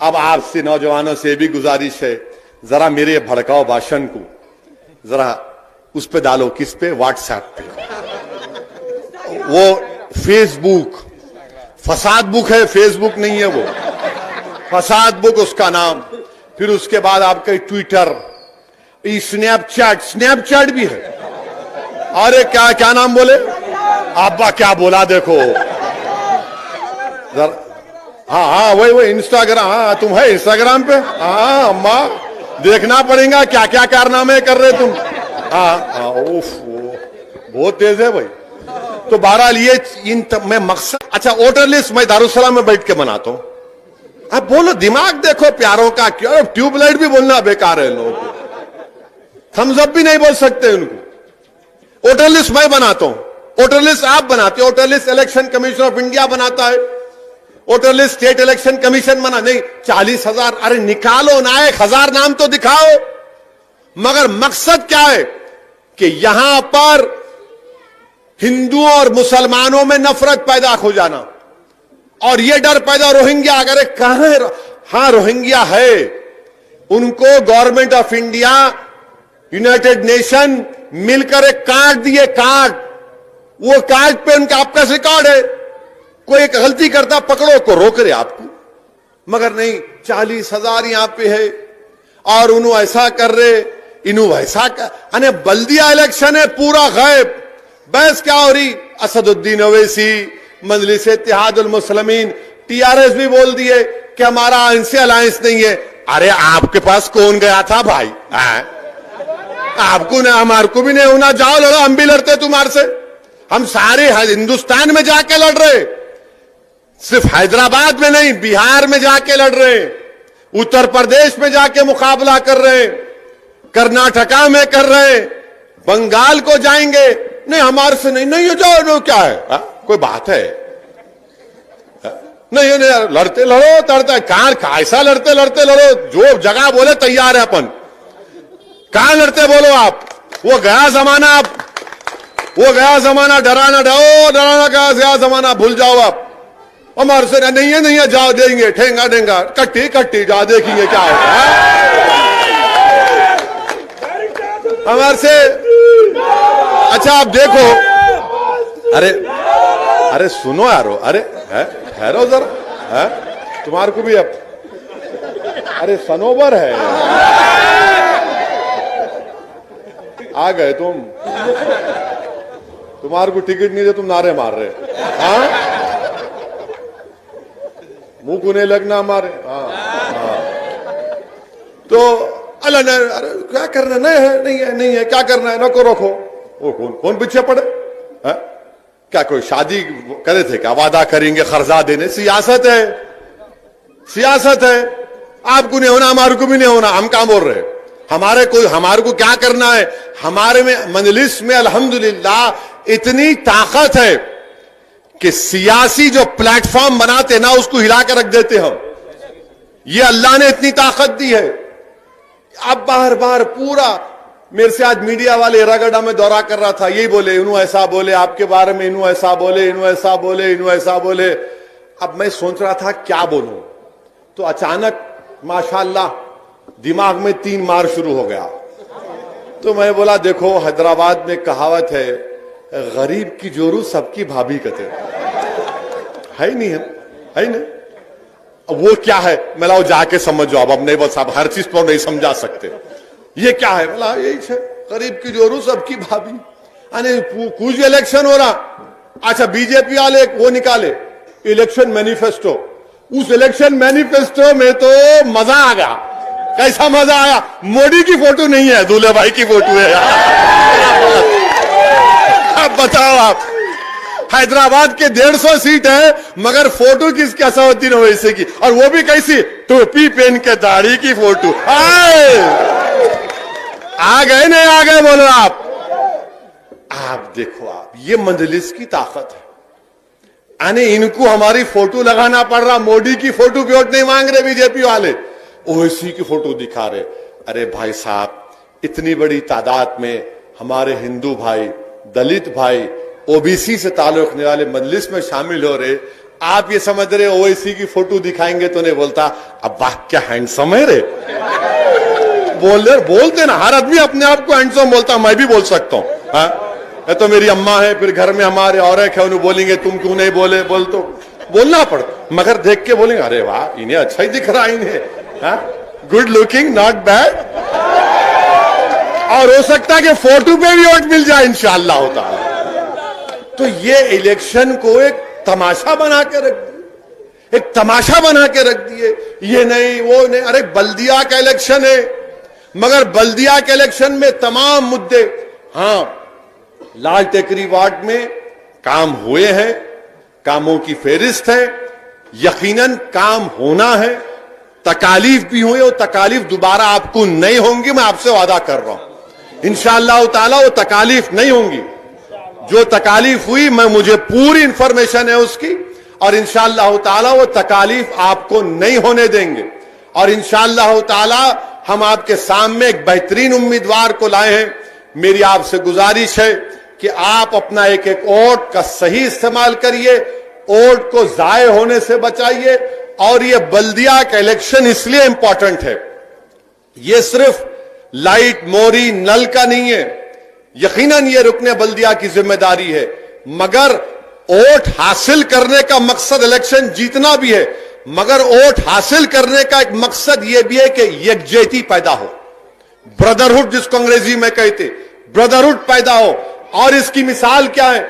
अब आपसे नौजवानों से भी गुजारिश है, जरा मेरे भड़काओ भाषण को जरा उस पे डालो, किस पे, व्हाट्सएप पे। वो फेसबुक फसाद बुक है, फेसबुक नहीं है वो, फसाद बुक उसका नाम। फिर उसके बाद आपका ट्विटर, स्नैपचैट भी है। अरे क्या क्या नाम बोले अब्बा, क्या बोला देखो जरा। हाँ हाँ वही इंस्टाग्राम, हाँ तुम है इंस्टाग्राम पे, हाँ अम्मा देखना पड़ेगा क्या क्या कारनामे कर रहे तुम। हाँ हाँ उफ, बहुत तेज है भाई। तो बहरहाल ये मैं मकसद, अच्छा वोटर लिस्ट मैं दारुसलाम में बैठ के बनाता हूं। अब बोलो, दिमाग देखो प्यारों का, क्यों ट्यूबलाइट भी बोलना बेकार है लोगों को, थम्स अप भी नहीं बोल सकते उनको। वोटर लिस्ट मैं बनाता हूं, वोटर लिस्ट आप बनाते हो, voter list election commission of India बनाता है, voter list state election commission बना, नहीं 40,000, अरे निकालो ना, 1,000 नाम तो दिखाओ। मगर मकसद क्या है कि यहां पर हिंदुओं और मुसलमानों में नफरत पैदा हो जाना, और यह डर पैदा, रोहिंग्या अगर कहां है, हां रोहिंग्या है, उनको government of India, United nation मिलकर एक कार्ड दिए, कार्ड, वो कार्ड पे उनका आपका रिकॉर्ड है, कोई एक गलती करता पकड़ो को रोक रहे आपको। मगर नहीं, 40,000 यहां पे है और उन्होंने ऐसा कर रहे, इन्हों ऐसा कर, अने बल्दिया इलेक्शन है पूरा गायब। बहस क्या हो रही, असदुद्दीन ओवैसी, मजलिस इत्तेहादुल मुस्लिमीन, टीआरएस भी बोल दिए कि हमारा इनसे अलायंस नहीं है। अरे आपके पास कौन गया था भाई, आपको ना हमारे को भी नहीं होना, जाओ लड़ो, हम भी लड़ते तुम्हारे से, हम सारे हिंदुस्तान में जाके लड़ रहे, सिर्फ हैदराबाद में नहीं, बिहार में जाके लड़ रहे, उत्तर प्रदेश में जाके मुकाबला कर रहे, कर्नाटका में कर रहे, बंगाल को जाएंगे, नहीं हमारे से नहीं, नहीं जाओ, नो क्या है, कोई बात है, नहीं नहीं लड़ते लड़ो, तड़ते कहां, ऐसा लड़ते लड़ते लड़ो, जो जगह बोले तैयार है अपन, कहां लड़ते बोलो आप, वो गया जमाना, आप वो गया जमाना, डराना डरो, डराना गया जमाना, भूल जाओ आप। हमारे से नहीं है, नहीं है, जाओ देंगे, ठेंगा देंगा, कट्टी कट्टी, जाओ देखेंगे क्या होता है हमारे से। अच्छा आप देखो, अरे अरे सुनो यारो, अरे ठहरो जरा, तुम्हारे को भी अब, अरे सनोवर है, आ गए तुम, तुम्हारे को टिकट नहीं दे, तुम नारे मार रहे, हाँ मुंह को नहीं लगना हमारे, हाँ। तो अल्लाह ने, अरे क्या करना, नहीं है, नहीं है, नहीं है, क्या करना है, नको रखो, वो कौन पीछे पड़े है? क्या कोई शादी करे थे क्या, वादा करेंगे खर्जा देने, सियासत है, सियासत है, आपको नहीं होना, हमारे को भी नहीं होना, हम क्या बोल रहे, हमारे को क्या करना है, हमारे में मजलिस में अल्हम्दुलिल्लाह इतनी ताकत है कि सियासी जो प्लेटफॉर्म बनाते ना, उसको हिला कर रख देते हम, ये अल्लाह ने इतनी ताकत दी है। अब बार बार पूरा, मेरे से आज मीडिया वाले एरागढ़ा में दौरा कर रहा था, यही बोले, इन्हों ऐसा बोले आपके बारे में, इन्हों ऐसा बोले, इन्हों ऐसा बोले, इन्हों ऐसा बोले। अब मैं सोच रहा था क्या बोलूं, तो अचानक माशाअल्लाह दिमाग में 3 मार शुरू हो गया। तो मैं बोला, देखो हैदराबाद में कहावत है, गरीब की जोरू सबकी भाभी कहते है ही नहीं, है ही नहीं। वो क्या है, मैं लाओ जाके समझो, अब नहीं, बस आप हर चीज पर नहीं समझा सकते, ये क्या है, बोला यही है, गरीब की जोरू सबकी भाभी। अरे कुछ इलेक्शन हो रहा, अच्छा बीजेपी वाले वो निकाले इलेक्शन मैनिफेस्टो, उस इलेक्शन मैनिफेस्टो में तो मजा आ गया। कैसा मजा आया, मोदी की फोटो नहीं है, दूल्हे भाई की फोटो है अब बताओ आप, हैदराबाद के 150 सीट है, मगर फोटो किसकी, असदुद्दीन ओवैसी की, और वो भी कैसी, टोपी पहन के दाढ़ी की फोटो। आ गए नहीं आ गए बोलो आप देखो, आप ये मजलिस की ताकत है। अने इनको हमारी फोटो लगाना पड़ रहा, मोदी की फोटो पे वोट नहीं मांग रहे बीजेपी वाले, ओवैसी की फोटो दिखा रहे। अरे भाई साहब, इतनी बड़ी तादाद में हमारे हिंदू भाई, दलित भाई, ओबीसी से ताल्लुक रखने वाले मजलिस में शामिल हो रहे, आप ये समझ रहे ओवैसी की फोटो दिखाएंगे तो नहीं बोलता अब वाह क्या हैंडसम है रे, बोलते ना, हर आदमी अपने आप को हैंडसम बोलता, मैं भी बोल सकता हूं। तो मेरी अम्मा है, फिर घर में हमारे और एक है, उन्हें बोलेंगे तुम क्यों नहीं बोले, तो बोलना पड़ता, मगर देख के बोलेंगे अरे वाह इन्हें अच्छा ही दिख रहा है, इन्हें गुड लुकिंग नॉट बैड, और हो सकता है कि फोटो पे भी वोट मिल जाए इंशाअल्लाह होता है। तो ये इलेक्शन को एक तमाशा बना के रख दिए, एक तमाशा बना के रख दिए, ये नहीं वो नहीं। अरे बल्दिया का इलेक्शन है, मगर बल्दिया के इलेक्शन में तमाम मुद्दे, हाँ लाल टेकरी वार्ड में काम हुए हैं, कामों की फेरिस्त है, यकीनन काम होना है, तकालीफ भी हुई, और तकालीफ दोबारा आपको नहीं होंगी, मैं आपसे वादा कर रहा हूं इंशाअल्लाह ताला वो तकालीफ नहीं होंगी। जो तकालीफ हुई मुझे पूरी इंफॉर्मेशन है उसकी, और इंशाअल्लाह ताला वो तकालीफ आपको नहीं होने देंगे, और इंशाअल्लाह ताला हम आपके सामने एक बेहतरीन उम्मीदवार को लाए हैं। मेरी आपसे गुजारिश है कि आप अपना एक एक वोट का सही इस्तेमाल करिए, वोट को जाये होने से बचाइए। और ये बल्दिया का इलेक्शन इसलिए इंपॉर्टेंट है, ये सिर्फ लाइट मोरी नल का नहीं है, यकीनन ये रुकने बल्दिया की जिम्मेदारी है, मगर वोट हासिल करने का मकसद इलेक्शन जीतना भी है, मगर वोट हासिल करने का एक मकसद यह भी है कि यकजहती पैदा हो, ब्रदरहुड जिसको अंग्रेजी में कहते, ब्रदरहुड पैदा हो। और इसकी मिसाल क्या है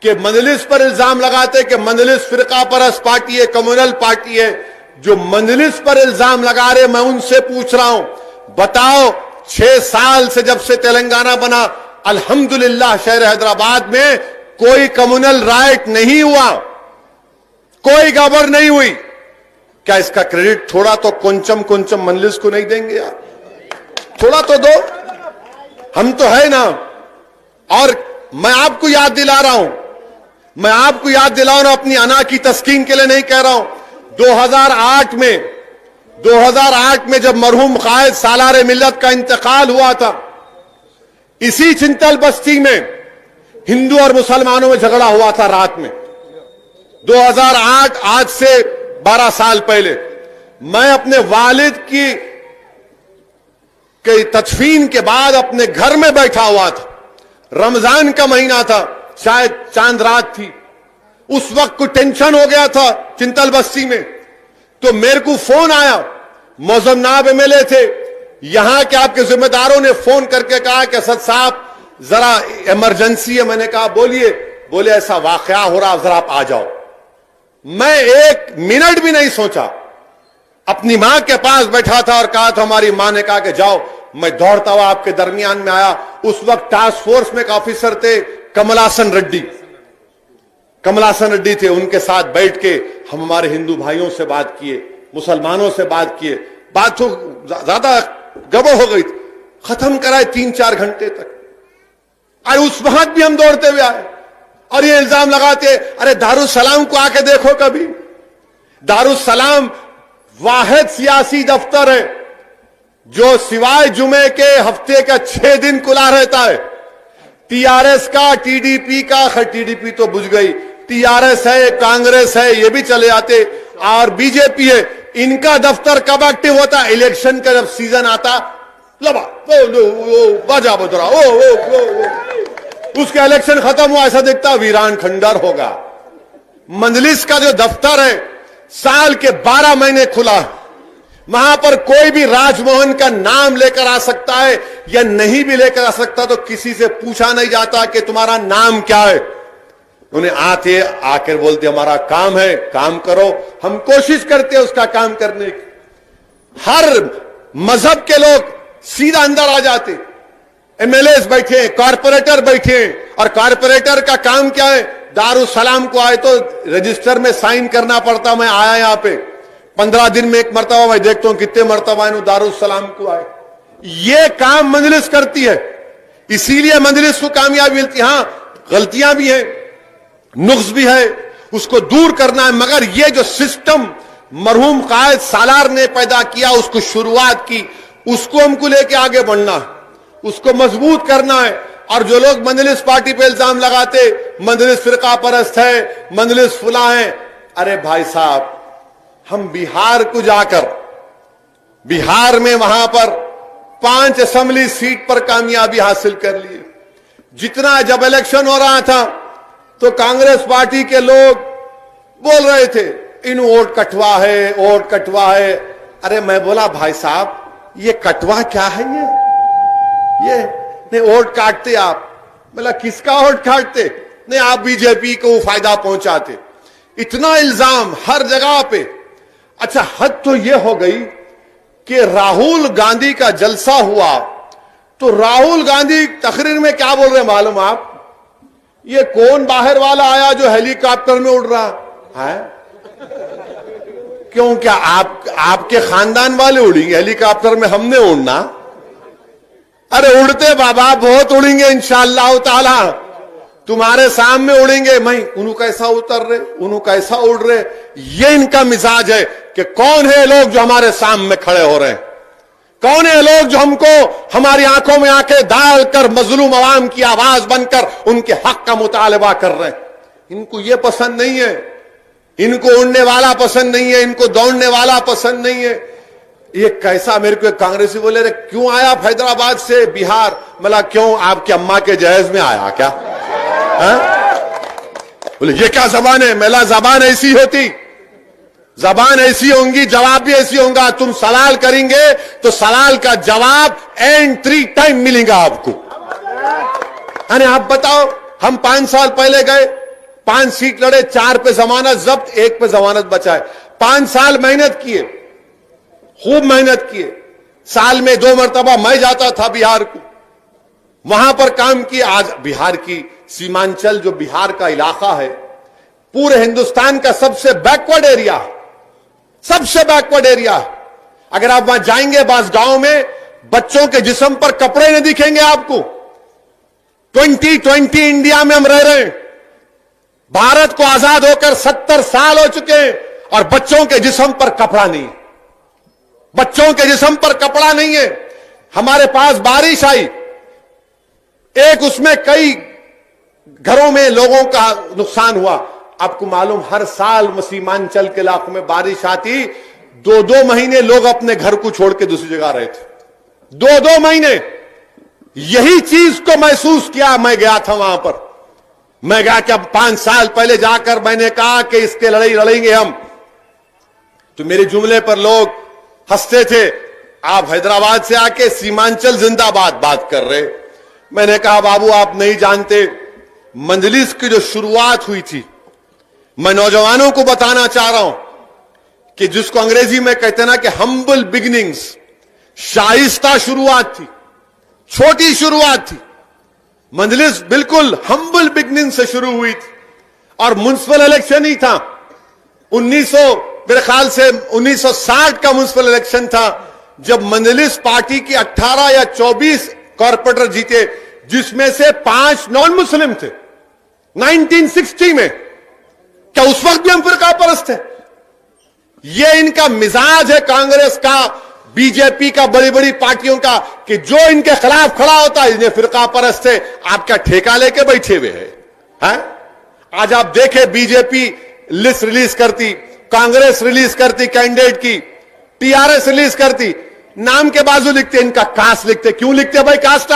कि मजलिस पर इल्जाम लगाते कि मजलिस फिरका परस्त पार्टी है, कम्युनल पार्टी है। जो मजलिस पर इल्जाम लगा रहे, मैं उनसे पूछ रहा हूं, बताओ 6 साल से जब से तेलंगाना बना, अल्हम्दुलिल्लाह शहर हैदराबाद में कोई कम्युनल राइट नहीं हुआ, कोई गड़बड़ नहीं हुई। क्या इसका क्रेडिट थोड़ा तो कुंचम मजलिस को नहीं देंगे यार? थोड़ा तो दो, हम तो है ना। और मैं आपको याद दिला रहा हूं, मैं आपको याद दिला रहा हूं, अपनी अना की तस्कीन के लिए नहीं कह रहा हूं। 2008 में जब मरहूम कायद सालार मिल्लत का इंतकाल हुआ था, इसी चिंतल बस्ती में हिंदू और मुसलमानों में झगड़ा हुआ था रात में। 2008 आज से 12 साल पहले मैं अपने वालिद की तदफीन के बाद अपने घर में बैठा हुआ था, रमजान का महीना था, शायद चांद रात थी। उस वक्त को टेंशन हो गया था चिंतल बस्ती में, तो मेरे को फोन आया, मौजम नाब एमएलए थे यहां के, आपके जिम्मेदारों ने फोन करके कहा कि असद साहब जरा इमरजेंसी है। मैंने कहा बोलिए। बोले ऐसा वाकया हो रहा, जरा आप आ जाओ। मैं 1 मिनट भी नहीं सोचा, अपनी मां के पास बैठा था और कहा था, हमारी मां ने कहा कि जाओ। मैं दौड़ता हुआ आपके दरमियान में आया। उस वक्त टास्क फोर्स में एक ऑफिसर थे, कमलासन रेड्डी थे। उनके साथ बैठ के हम हमारे हिंदू भाइयों से बात किए, मुसलमानों से बात किए। बात तो ज्यादा गड़बड़ हो गई थी, खत्म कराए 3-4 घंटे तक। अरे उस वक्त भी हम दौड़ते हुए आए और ये इल्जाम लगाते, अरे दारुसलाम को आके देखो कभी। दारुसलाम वाहिद सियासी दफ्तर है जो सिवाय जुमे के हफ्ते का 6 दिन खुला रहता है। टीआरएस का, टीडीपी का, टीडीपी तो बुझ गई, टीआरएस है, कांग्रेस है, ये भी चले जाते, और बीजेपी है। इनका दफ्तर कब एक्टिव होता? इलेक्शन का जब सीजन आता, लबा बाजा बजरा, उसका इलेक्शन खत्म हुआ, ऐसा दिखता वीरान खंडर होगा। मजलिस का जो दफ्तर है साल के 12 महीने खुला है, वहां पर कोई भी राजमोहन का नाम लेकर आ सकता है या नहीं भी लेकर आ सकता, तो किसी से पूछा नहीं जाता कि तुम्हारा नाम क्या है। उन्हें आते आकर बोलते हमारा काम है, काम करो। हम कोशिश करते हैं उसका काम करने की। हर मजहब के लोग सीधा अंदर आ जाते, एमएलए बैठे, कॉर्पोरेटर बैठे, और कॉर्पोरेटर का काम क्या है? दारुसलाम को आए तो रजिस्टर में साइन करना पड़ता। मैं आया यहां पे 15 दिन में 1 मरतबा, मैं देखता हूं कितने मरतबा दारुसलाम को आए। ये काम मजलिस करती है, इसीलिए मजलिस को कामयाबी मिलती है। हां गलतियां भी हैं, नुक्स भी है, उसको दूर करना है, मगर ये जो सिस्टम मरहूम कायद सालार ने पैदा किया, उसको शुरुआत की, उसको हमको लेके आगे बढ़ना है, उसको मजबूत करना है। और जो लोग मजलिस पार्टी पे इल्जाम लगाते, मजलिस फिरका परस्त है, मजलिस फुला है, अरे भाई साहब, हम बिहार को जाकर बिहार में वहां पर 5 असेंबली सीट पर कामयाबी हासिल कर लिए। जितना जब इलेक्शन हो रहा था तो कांग्रेस पार्टी के लोग बोल रहे थे इन वोट कटवा है, वोट कटवा है। अरे मैं बोला भाई साहब, ये कटवा क्या है? ये नहीं, वोट काटते आप। बोला किसका वोट काटते? नहीं, आप बीजेपी को फायदा पहुंचाते। इतना इल्जाम हर जगह पे। अच्छा, हद तो ये हो गई कि राहुल गांधी का जलसा हुआ तो राहुल गांधी तकरीर में क्या बोल रहे मालूम आप? ये कौन बाहर वाला आया जो हेलीकॉप्टर में उड़ रहा है? क्यों, क्या आपके खानदान वाले उड़ेंगे हेलीकॉप्टर में? हमने उड़ना? अरे उड़ते बाबा, बहुत उड़ेंगे इंशाअल्लाह ताला, तुम्हारे सामने उड़ेंगे। मैं उन्हों कैसा उतर रहे, उन्हों कैसा उड़ रहे। ये इनका मिजाज है कि कौन है लोग जो हमारे सामने खड़े हो रहे हैं, कौन है लोग जो हमको हमारी आंखों में आंखें डालकर मजलूम अवाम की आवाज बनकर उनके हक का मुतालबा कर रहे हैं। इनको ये पसंद नहीं है, इनको उड़ने वाला पसंद नहीं है, इनको दौड़ने वाला पसंद नहीं है। ये कैसा? मेरे को एक कांग्रेसी बोले, रे क्यों आया हैदराबाद से बिहार? मला क्यों, आपकी अम्मा के जहेज में आया क्या? बोले ये क्या जबान है? मेला जबान ऐसी होती, जबान ऐसी होंगी, जवाब भी ऐसी होगा। तुम सवाल करेंगे तो सवाल का जवाब एंड 3 टाइम मिलेगा आपको। अरे आप बताओ, हम 5 साल पहले गए, 5 सीट लड़े, 4 पे जमानत जब्त, 1 पे जमानत बचाए। 5 साल मेहनत किए, खूब मेहनत किए। साल में 2 मरतबा मैं जाता था बिहार को, वहां पर काम किया। आज बिहार की सीमांचल जो बिहार का इलाका है, पूरे हिंदुस्तान का सबसे बैकवर्ड एरिया, सबसे बैकवर्ड एरिया। अगर आप वहां जाएंगे बास गांव में, बच्चों के जिस्म पर कपड़े नहीं दिखेंगे आपको। 2020 इंडिया में हम रह रहे हैं। भारत को आजाद होकर 70 साल हो चुके हैं और बच्चों के जिस्म पर कपड़ा नहीं, बच्चों के जिस्म पर कपड़ा नहीं है। हमारे पास बारिश आई, एक उसमें कई घरों में लोगों का नुकसान हुआ। आपको मालूम, हर साल सीमांचल के इलाकों में बारिश आती, 2-2 महीने लोग अपने घर को छोड़ के दूसरी जगह रहे थे। 2-2 महीने। यही चीज को महसूस किया। मैं गया था वहां पर, मैं गया कि 5 साल पहले जाकर मैंने कहा कि इसके लड़ाई लड़ेंगे हम, तो मेरे जुमले पर लोग हंसते थे। आप हैदराबाद से आके सीमांचल जिंदाबाद बात कर रहे। मैंने कहा बाबू, आप नहीं जानते, मंजलिस की जो शुरुआत हुई थी, मैं नौजवानों को बताना चाह रहा हूं कि जिसको अंग्रेजी में कहते ना कि हम्बल बिगिनिंग्स, शाइस्ता शुरुआत थी, छोटी शुरुआत थी। मंजलिस बिल्कुल हम्बल बिगिनिंग से शुरू हुई थी और म्युनिसिपल इलेक्शन ही था। 1900 मेरे ख्याल से 1960 का म्युनिसिपल इलेक्शन था, जब मंजलिस पार्टी की 18 या 24 कॉर्पोरेटर जीते, जिसमें से 5 नॉन मुस्लिम थे। 1960 में। क्या उस वक्त भी हम फिरका परस्त थे? ये इनका मिजाज है कांग्रेस का, बीजेपी का, बड़ी बड़ी पार्टियों का, कि जो इनके खिलाफ खड़ा होता है इन्हें फिरका परस्त है। आप क्या ठेका लेके बैठे हुए हैं? आज आप देखें, बीजेपी लिस्ट रिलीज करती, कांग्रेस रिलीज करती कैंडिडेट की, टीआरएस रिलीज करती, नाम के बाजू लिखते इनका कास्ट लिखते। क्यों लिखते भाई कास्ट?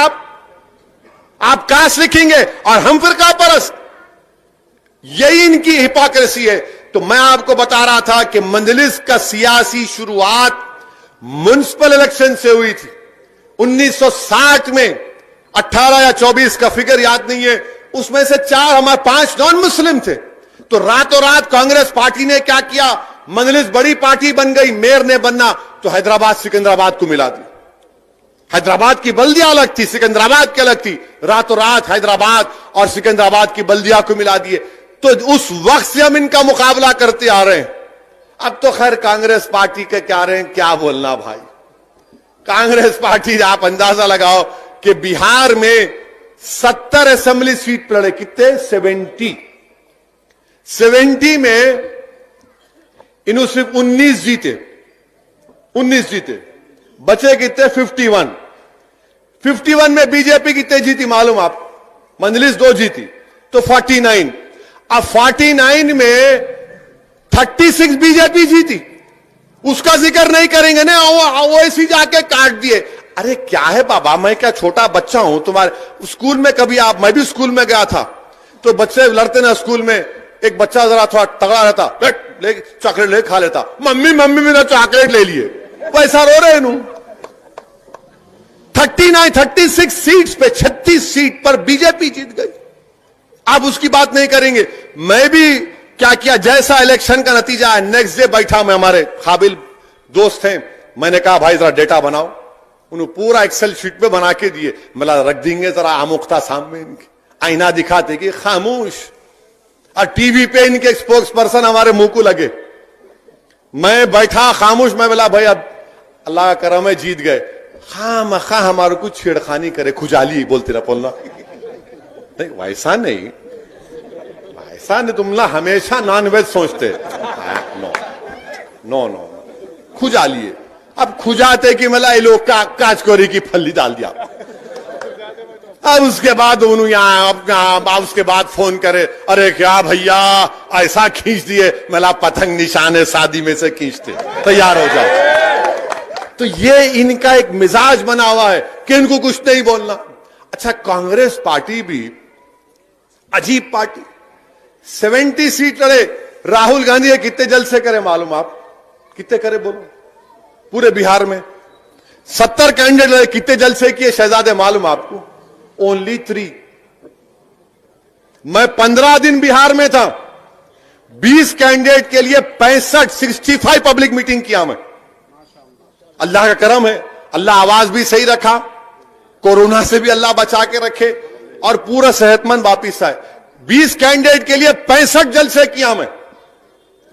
आप कास्ट लिखेंगे और हम फिरका परस्त। यही इनकी हिपोक्रेसी है। तो मैं आपको बता रहा था कि मंजलिस का सियासी शुरुआत म्युनिसिपल इलेक्शन से हुई थी 1960 में। 18 या 24 का फिगर याद नहीं है, उसमें से 4 हमारे 5 नॉन मुस्लिम थे। तो रातों रात कांग्रेस पार्टी ने क्या किया, मंजलिस बड़ी पार्टी बन गई, मेयर ने बनना तो हैदराबाद सिकंदराबाद को मिला दी। हैदराबाद की बल्दिया अलग थी, सिकंदराबाद की अलग थी। रातों रात हैदराबाद और सिकंदराबाद की बल्दिया को मिला दिए। तो उस वक्त से हम इनका मुकाबला करते आ रहे हैं। अब तो खैर कांग्रेस पार्टी के क्या रहे हैं, क्या बोलना भाई। कांग्रेस पार्टी, आप अंदाजा लगाओ कि बिहार में 70 असेंबली सीट लड़े। कितने? 70 में इन्होंने सिर्फ 19 जीते। 19 जीते, बचे कितने? 51 में बीजेपी कितने जीती मालूम आप? मंजलिस 2 जीती, तो 49। अब 49 में 36 बीजेपी जीती, उसका जिक्र नहीं करेंगे ना, ओवैसी जाके काट दिए। अरे क्या है बाबा, मैं क्या छोटा बच्चा हूं तुम्हारे स्कूल में? कभी आप, मैं भी स्कूल में गया था तो बच्चे लड़ते ना स्कूल में, एक बच्चा जरा थोड़ा तगड़ा रहता, ले चॉकलेट ले खा लेता, मम्मी मम्मी मेरा चॉकलेट ले लिए, पैसा रो रहे नू। 36 सीट्स पे 36 सीट पर बीजेपी जीत गई। आप उसकी बात नहीं करेंगे। मैं भी क्या किया, जैसा इलेक्शन का नतीजा है, नेक्स्ट डे बैठा, मैं, हमारे काबिल दोस्त हैं, मैंने कहा भाई जरा डेटा बनाओ। उन्होंने पूरा एक्सेल शीट पे बना के दिए। मैं रख देंगे जरा आमुख्ता सामने इनके, आईना दिखाते कि खामोश, और टीवी पे इनके स्पोक्स पर्सन हमारे मुंह को लगे। मैं बैठा खामोश, मैं बोला भाई अब अल्लाह का करम है जीत गए। खामखा हमारे को छेड़खानी करे, खुजाली बोलते ना बोलना, नहीं वैसा नहीं, वैसा नहीं, तुम ना हमेशा नॉनवेज सोचते। नो नो नो, खुजाली है। अब खुजाते कि मला ये लोग का काचकोरी की फल्ली डाल दिया। अब उसके बाद उन्होंने यहाँ उसके बाद फोन करे, अरे क्या भैया ऐसा खींच दिए, मला पतंग निशाने शादी में से खींचते, तैयार हो जाओ। तो ये इनका एक मिजाज बना हुआ है कि इनको कुछ नहीं बोलना। अच्छा, कांग्रेस पार्टी भी अजीब पार्टी, 70 सीट लड़े। राहुल गांधी ये कितने जलसे करे मालूम आप? कितने करे बोलो? पूरे बिहार में 70 कैंडिडेट लड़े, कितने जलसे किए शहजादे मालूम आपको? ओनली 3। मैं 15 दिन बिहार में था, 20 कैंडिडेट के लिए 65 पब्लिक मीटिंग किया मैं। अल्लाह का करम है, अल्लाह आवाज भी सही रखा, कोरोना से भी अल्लाह बचा के रखे, और पूरा सेहतमंद वापिस आए। 20 कैंडिडेट के लिए 65 जलसे किया मैं।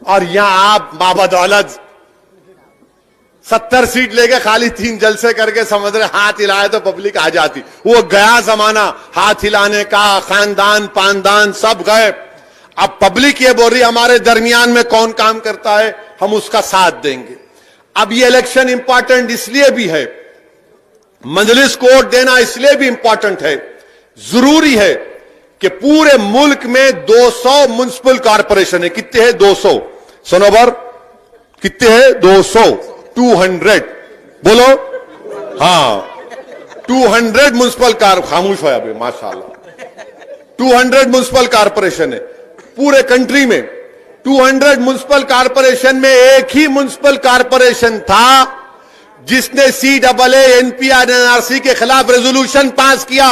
और यहां आप बाबदौलत 70 सीट लेके खाली 3 जलसे करके समझ रहे हाथ हिलाए तो पब्लिक आ जाती। वो गया जमाना हाथ हिलाने का, खानदान पानदान सब गए। अब पब्लिक ये बोल रही हमारे दरमियान में कौन काम करता है, हम उसका साथ देंगे। अब ये इलेक्शन इंपॉर्टेंट इसलिए भी है, मजलिस को वोट देना इसलिए भी इंपॉर्टेंट है, जरूरी है कि पूरे मुल्क में 200 म्युनिसिपल कॉर्पोरेशन है। कितने हैं? 200। सोनोबर कितने हैं? 200, 200 बोलो। हाँ, 200 म्युनिसिपल खामोश है अभी माशाल्लाह। 200 म्युनिसिपल कॉर्पोरेशन है पूरे कंट्री में। 200 म्युनिसिपल कॉर्पोरेशन में एक ही म्युनिसिपल कॉर्पोरेशन था जिसने CAA NPR NRC के खिलाफ रेजोल्यूशन पास किया।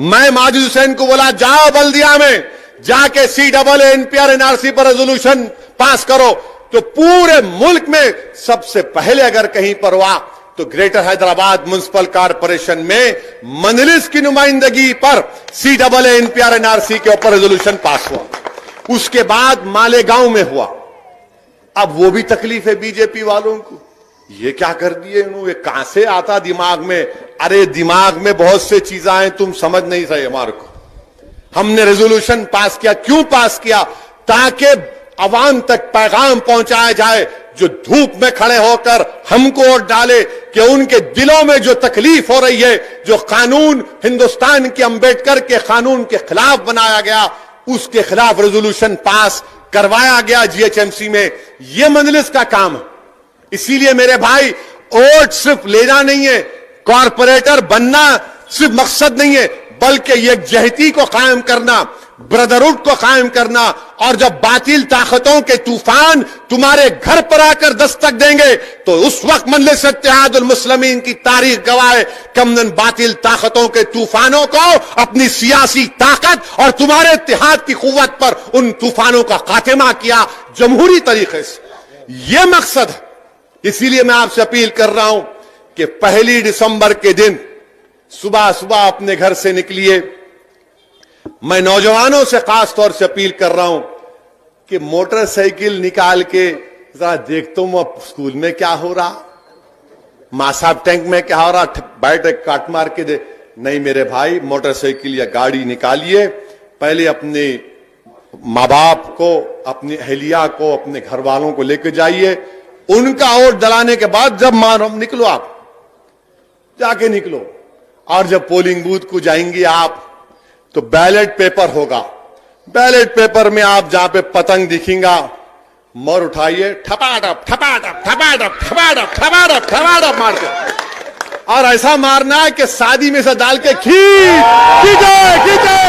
मैं माजिद हुसैन को बोला जाओ बल्दिया में जाके CAA NPR NRC पर रेजोल्यूशन पास करो। तो पूरे मुल्क में सबसे पहले अगर कहीं पर हुआ तो ग्रेटर हैदराबाद म्युनिसिपल कॉर्पोरेशन में मजलिस की नुमाइंदगी पर CAA NPR NRC के ऊपर रेजोल्यूशन पास हुआ। उसके बाद मालेगांव में हुआ। अब वो भी तकलीफ है बीजेपी वालों को, ये क्या कर दिए इन्होंने, कहां से आता दिमाग में? अरे दिमाग में बहुत से चीजें हैं, तुम समझ नहीं रहे हमारे को। हमने रेजोल्यूशन पास किया, क्यों पास किया? ताकि अवाम तक पैगाम पहुंचाया जाए जो धूप में खड़े होकर हमको वोट डाले कि उनके दिलों में जो तकलीफ हो रही है, जो कानून हिंदुस्तान के अंबेडकर के कानून के खिलाफ बनाया गया, उसके खिलाफ रेजोल्यूशन पास करवाया गया GHMC में। यह मजलिस का काम है। इसीलिए मेरे भाई, वोट सिर्फ लेना नहीं है, कॉर्पोरेटर बनना सिर्फ मकसद नहीं है, बल्कि यकजहती को कायम करना, ब्रदरहुड को कायम करना। और जब बातिल ताकतों के तूफान तुम्हारे घर पर आकर दस्तक देंगे तो उस वक्त मजलिस इत्तेहादुल मुस्लिमीन की तारीख गवाह है कि हमने बातिल ताकतों के तूफानों को अपनी सियासी ताकत और तुम्हारे इत्तेहाद की कुव्वत पर उन तूफानों का खात्मा किया जमहूरी तरीके से। यह मकसद है। इसीलिए मैं आपसे अपील कर रहा हूं कि 1 दिसंबर के दिन सुबह सुबह अपने घर से निकलिए। मैं नौजवानों से खास तौर से अपील कर रहा हूं कि मोटरसाइकिल निकाल के जरा देखता हूं अब स्कूल में क्या हो रहा, मासाब टैंक में क्या हो रहा, बैठ एक काट मार के दे। नहीं मेरे भाई, मोटरसाइकिल या गाड़ी निकालिए, पहले अपने माँ बाप को, अपनी अहलिया को, अपने घर वालों को लेकर जाइए। उनका वोट डलाने के बाद जब निकलो, आप जाके निकलो। और जब पोलिंग बूथ को जाएंगे आप तो बैलेट पेपर होगा। बैलेट पेपर में आप जहां पे पतंग दिखेगा मोर उठाइए, ठपाटप ठपाटप ठपाटप ठपाटप ठपाटप ठपाटप मार के, और ऐसा मारना है कि शादी में से डाल के खींचे खींचे